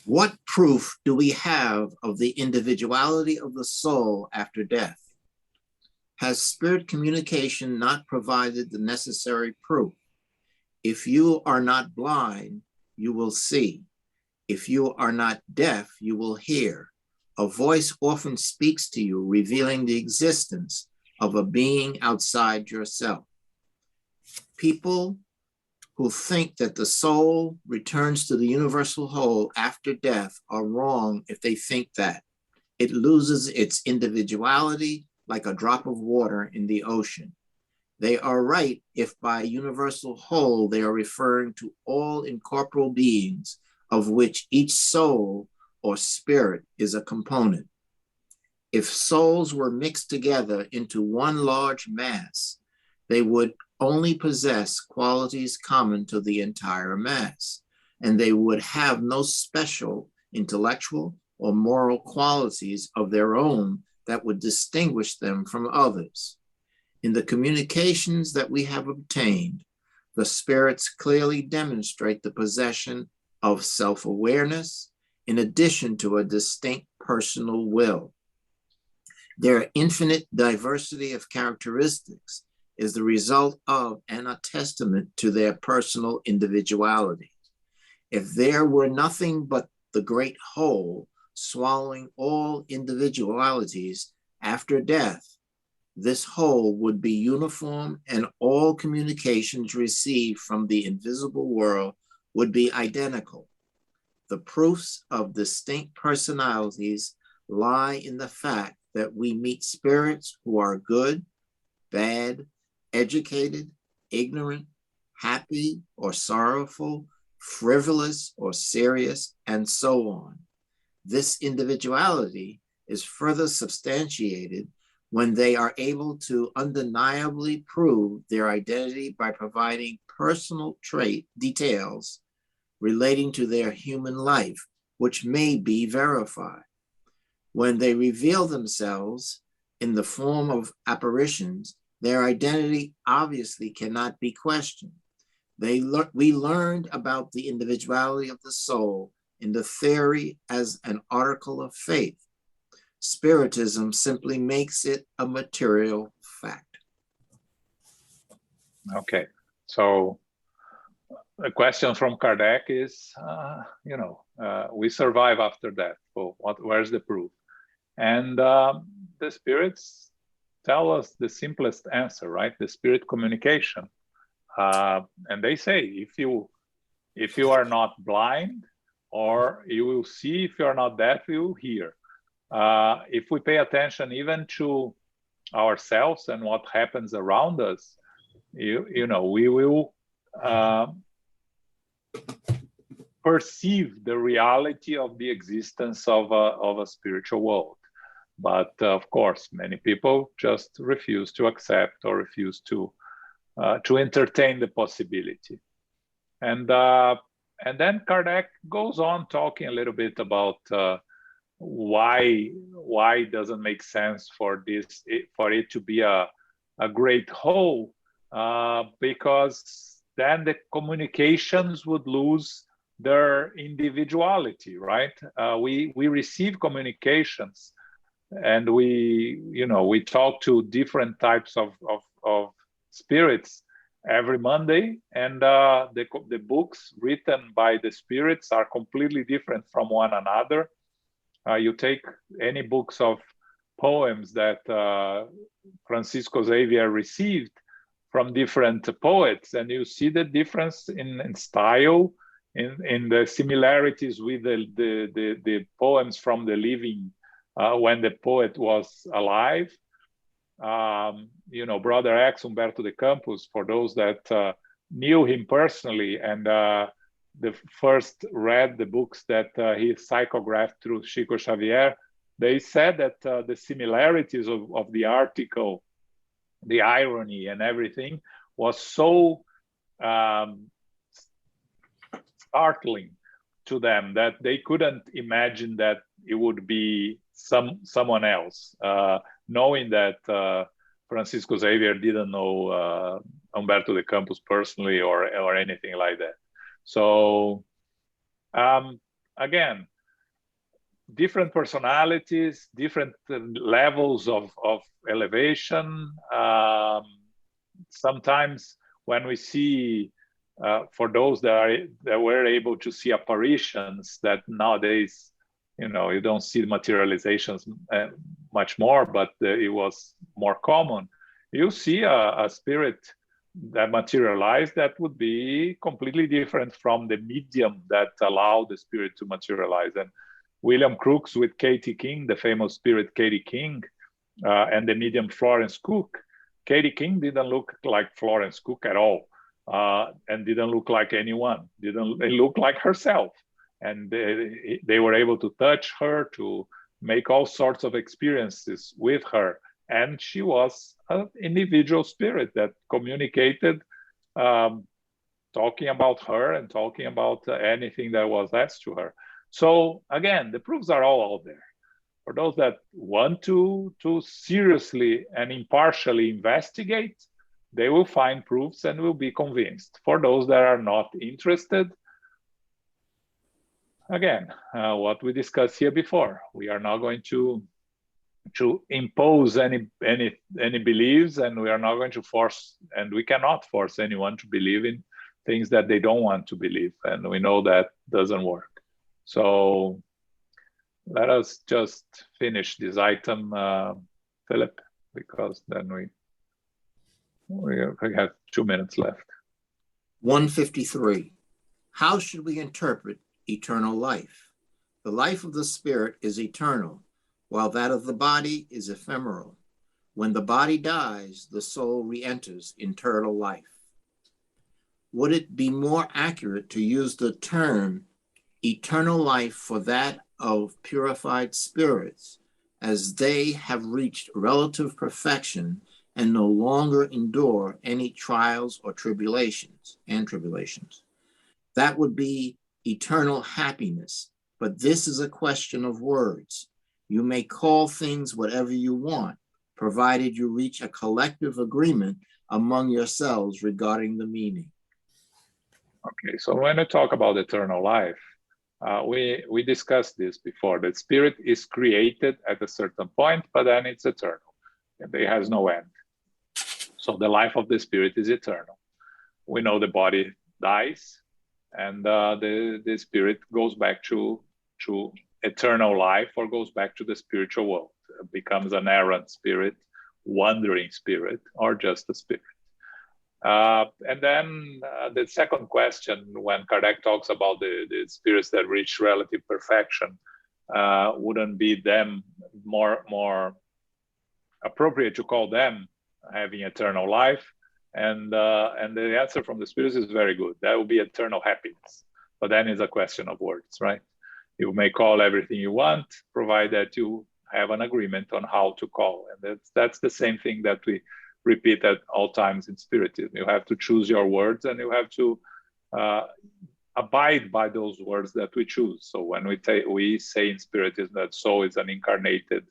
What proof do we have of the individuality of the soul after death? Has spirit communication not provided the necessary proof? If you are not blind, you will see. If you are not deaf, you will hear. A voice often speaks to you, revealing the existence of a being outside yourself. People who think that the soul returns to the universal whole after death are wrong if they think that. It loses its individuality like a drop of water in the ocean. They are right if by universal whole they are referring to all incorporeal beings of which each soul or spirit is a component. If souls were mixed together into one large mass, they would only possess qualities common to the entire mass, and they would have no special intellectual or moral qualities of their own that would distinguish them from others. In the communications that we have obtained, the spirits clearly demonstrate the possession of self-awareness in addition to a distinct personal will. Their infinite diversity of characteristics is the result of and a testament to their personal individuality. If there were nothing but the great whole swallowing all individualities after death, this whole would be uniform and all communications received from the invisible world would be identical. The proofs of distinct personalities lie in the fact that we meet spirits who are good, bad, educated, ignorant, happy or sorrowful, frivolous or serious, and so on. This individuality is further substantiated when they are able to undeniably prove their identity by providing personal trait details relating to their human life, which may be verified. When they reveal themselves in the form of apparitions, their identity obviously cannot be questioned. We learned about the individuality of the soul in the theory as an article of faith. Spiritism simply makes it a material fact. Okay, so the question from Kardec is, we survive after death. So where's the proof? And the spirits tell us the simplest answer, right? The spirit communication. And they say, if you are not blind, or you will see; if you are not deaf, you will hear. If we pay attention even to ourselves and what happens around us, we will perceive the reality of the existence of a spiritual world. But of course, many people just refuse to accept or refuse to entertain the possibility. And then Kardec goes on talking a little bit about why it doesn't make sense for it to be a great whole, because then the communications would lose their individuality, right? We receive communications, and we talk to different types of spirits every Monday, and the books written by the spirits are completely different from one another. You take any books of poems that Francisco Xavier received from different poets, and you see the difference in style, in the similarities with the poems from the living when the poet was alive. Brother X, Humberto de Campos, for those that knew him personally and the first read the books that he psychographed through Chico Xavier, they said that the similarities of the article, the irony and everything was so startling to them that they couldn't imagine that it would be someone else, knowing that Francisco Xavier didn't know Humberto de Campos personally or anything like that. So again, different personalities, different levels of elevation. Sometimes when we see, for those that were able to see apparitions, that nowadays, you don't see materializations much more, but it was more common. You see a spirit that materialized that would be completely different from the medium that allowed the spirit to materialize. And William Crookes with Katie King, the famous spirit Katie King, and the medium Florence Cook. Katie King didn't look like Florence Cook at all, and didn't look like anyone. Didn't look like herself. And they were able to touch her, to make all sorts of experiences with her. And she was an individual spirit that communicated, talking about her and talking about anything that was asked to her. So again, the proofs are all out there. For those that want to seriously and impartially investigate, they will find proofs and will be convinced. For those that are not interested, again, what we discussed here before, we are not going to impose any beliefs, and we are not going to force, and we cannot force anyone to believe in things that they don't want to believe, and we know that doesn't work. So let us just finish this item, Philip, because then we have 2 minutes left. 153. How should we interpret eternal life? The life of the spirit is eternal, while that of the body is ephemeral. When the body dies, the soul re-enters eternal life. Would it be more accurate to use the term eternal life for that of purified spirits, as they have reached relative perfection and no longer endure any trials or tribulations? That would be eternal happiness, but this is a question of words. You may call things whatever you want, provided you reach a collective agreement among yourselves regarding the meaning. Okay, so when I talk about eternal life, we discussed this before, that spirit is created at a certain point, but then it's eternal, and it has no end. So the life of the spirit is eternal. We know the body dies, and the spirit goes back to eternal life, or goes back to the spiritual world, becomes an errant spirit, wandering spirit, or just a spirit. And then the second question, when Kardec talks about the spirits that reach relative perfection, wouldn't be them more appropriate to call them having eternal life? And the answer from the spirits is very good. That will be eternal happiness. But then it's a question of words, right? You may call everything you want, provided that you have an agreement on how to call. And that's the same thing that we repeat at all times in Spiritism. You have to choose your words, and you have to abide by those words that we choose. So when we say in Spiritism that soul is an incarnated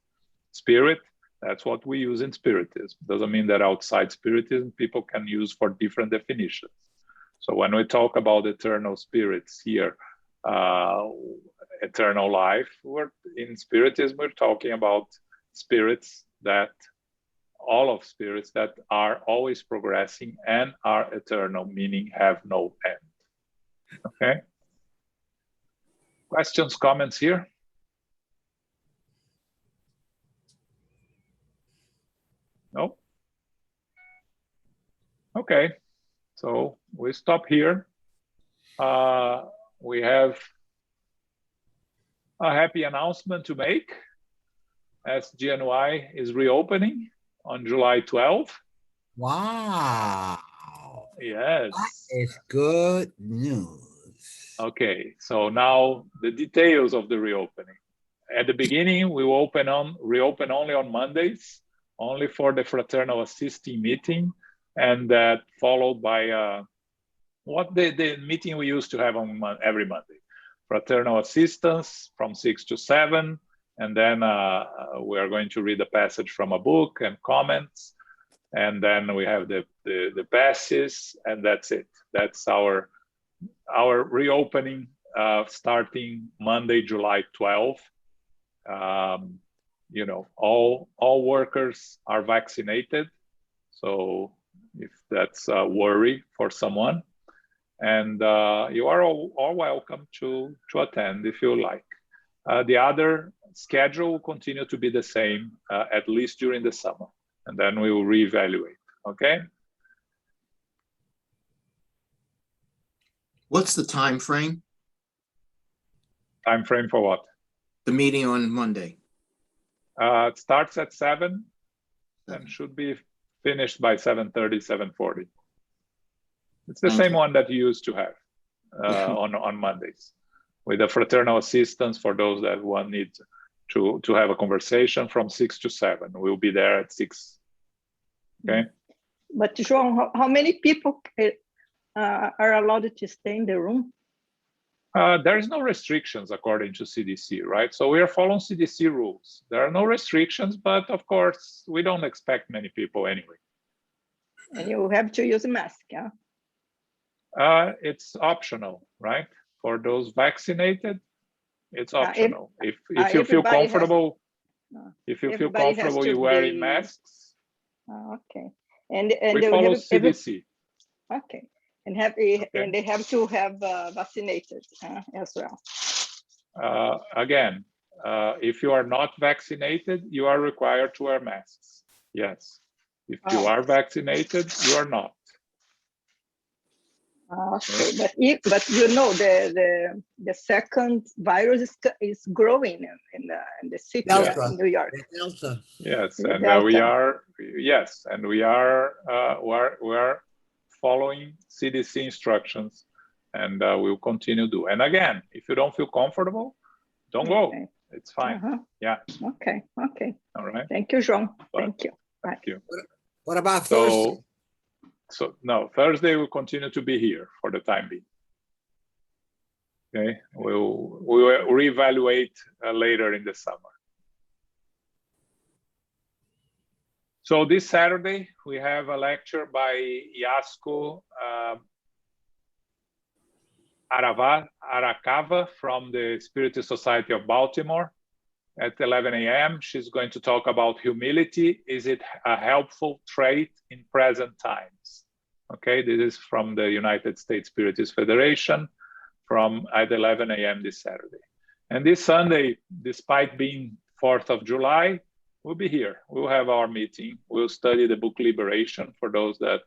spirit, that's what we use in Spiritism. Doesn't mean that outside Spiritism people can use for different definitions. So when we talk about eternal spirits here, eternal life, in Spiritism we're talking about spirits that, all of spirits that are always progressing and are eternal, meaning have no end. Okay? Questions, comments here? No? Okay, so we stop here. We have a happy announcement to make, as GNY is reopening on July 12th. Wow. Yes. That is good news. Okay, so now the details of the reopening. At the beginning, we will reopen only on Mondays, only for the fraternal assisting meeting, and that followed by what the meeting we used to have on every Monday. fraternal assistance from 6 to 7. And then we are going to read a passage from a book and comments. And then we have the passes, and that's it. That's our reopening starting Monday, July 12th. You know, all workers are vaccinated. So if that's a worry for someone, and you are all welcome to attend if you like. The other schedule will continue to be the same, at least during the summer, and then we will reevaluate, okay? What's the time frame? Time frame for what? The meeting on Monday. It starts at 7 and should be finished by 7:30, 7:40. It's the same one that you used to have on Mondays, with the fraternal assistance for those that one needs to have a conversation from 6 to 7. We'll be there at 6. Okay. But João, how many people are allowed to stay in the room? There is no restrictions according to CDC, right? So we are following CDC rules. There are no restrictions, but of course, we don't expect many people anyway. And you have to use a mask, yeah? It's optional, right? For those vaccinated, it's optional. If you feel comfortable, you're wearing masks. Okay. And we follow CDC. Okay. And they have to have vaccinated as well. Again, if you are not vaccinated, you are required to wear masks. Yes. If you are vaccinated, you are not. Okay, but you know the second virus is growing in the city in New York. Yes, and we are following CDC instructions, and we'll continue to do. And again, if you don't feel comfortable, don't go. It's fine. Yeah. Okay. All right. Thank you, João. Thank you. Bye. Thank you. What about Thursday? So no, Thursday will continue to be here for the time being. Okay, we'll reevaluate later in the summer. So this Saturday we have a lecture by Iasko Aracava from the Spiritist Society of Baltimore at 11 a.m. She's going to talk about humility. Is it a helpful trait in present times? Okay, this is from the United States Spiritist Federation at 11 a.m. this Saturday. And this Sunday, despite being 4th of July, we'll be here. We'll have our meeting. We'll study the book Liberation for those that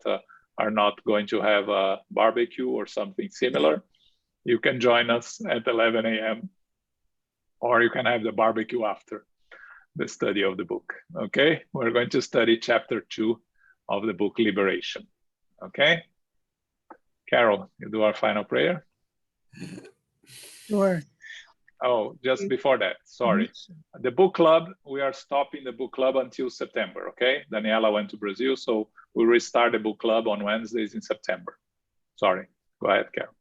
are not going to have a barbecue or something similar. You can join us at 11 a.m. or you can have the barbecue after the study of the book. Okay, we're going to study chapter 2 of the book Liberation. Okay, Carol, you do our final prayer? Sure. Oh, just before that, sorry. The book club, we are stopping the book club until September, okay? Daniela went to Brazil, so we'll restart the book club on Wednesdays in September. Sorry, go ahead, Carol.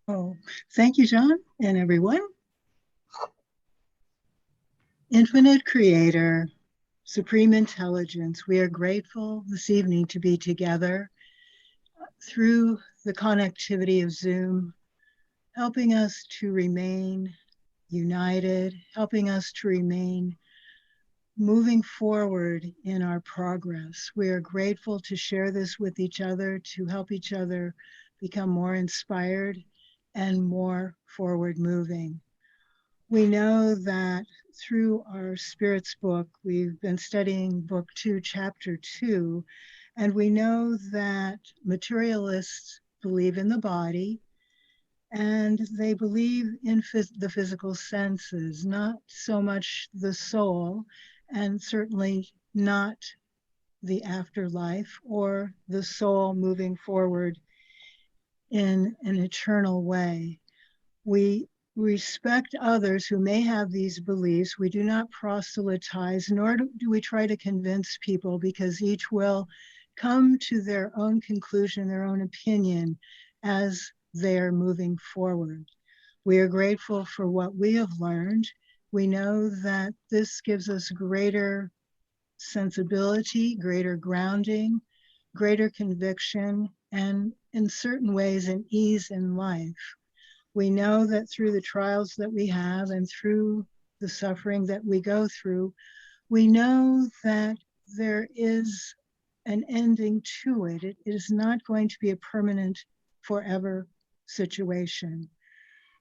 Oh, thank you, John, and everyone. Infinite Creator, Supreme Intelligence, we are grateful this evening to be together through the connectivity of Zoom, helping us to remain united, helping us to remain moving forward in our progress. We are grateful to share this with each other, to help each other become more inspired and more forward moving. We know that through our Spirits book, we've been studying book 2, chapter 2, and we know that materialists believe in the body and they believe in the physical senses, not so much the soul, and certainly not the afterlife or the soul moving forward in an eternal way. We respect others who may have these beliefs. We do not proselytize, nor do we try to convince people, because each will come to their own conclusion, their own opinion as they are moving forward. We are grateful for what we have learned. We know that this gives us greater sensibility, greater grounding, greater conviction, and in certain ways, an ease in life. We know that through the trials that we have and through the suffering that we go through, we know that there is an ending to it. It is not going to be a permanent, forever situation.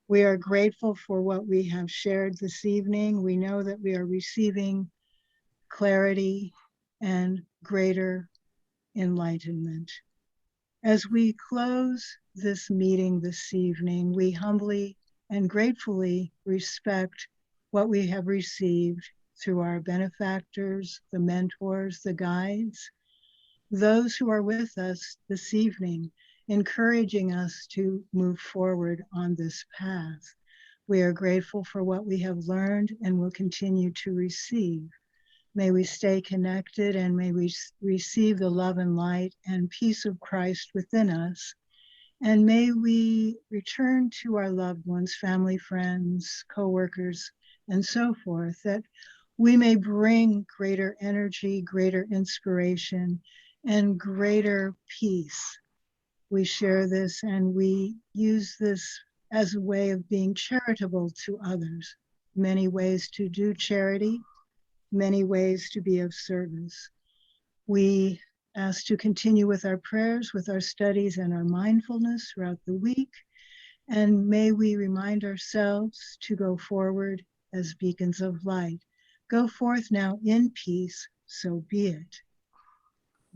We are grateful for what we have shared this evening. We know that we are receiving clarity and greater enlightenment. As we close this meeting this evening, we humbly and gratefully respect what we have received through our benefactors, the mentors, the guides, those who are with us this evening, encouraging us to move forward on this path. We are grateful for what we have learned and will continue to receive. May we stay connected and may we receive the love and light and peace of Christ within us. And may we return to our loved ones, family, friends, co-workers, and so forth, that we may bring greater energy, greater inspiration, and greater peace. We share this and we use this as a way of being charitable to others. Many ways to do charity, many ways to be of service. We ask to continue with our prayers, with our studies and our mindfulness throughout the week. And may we remind ourselves to go forward as beacons of light. Go forth now in peace, so be it.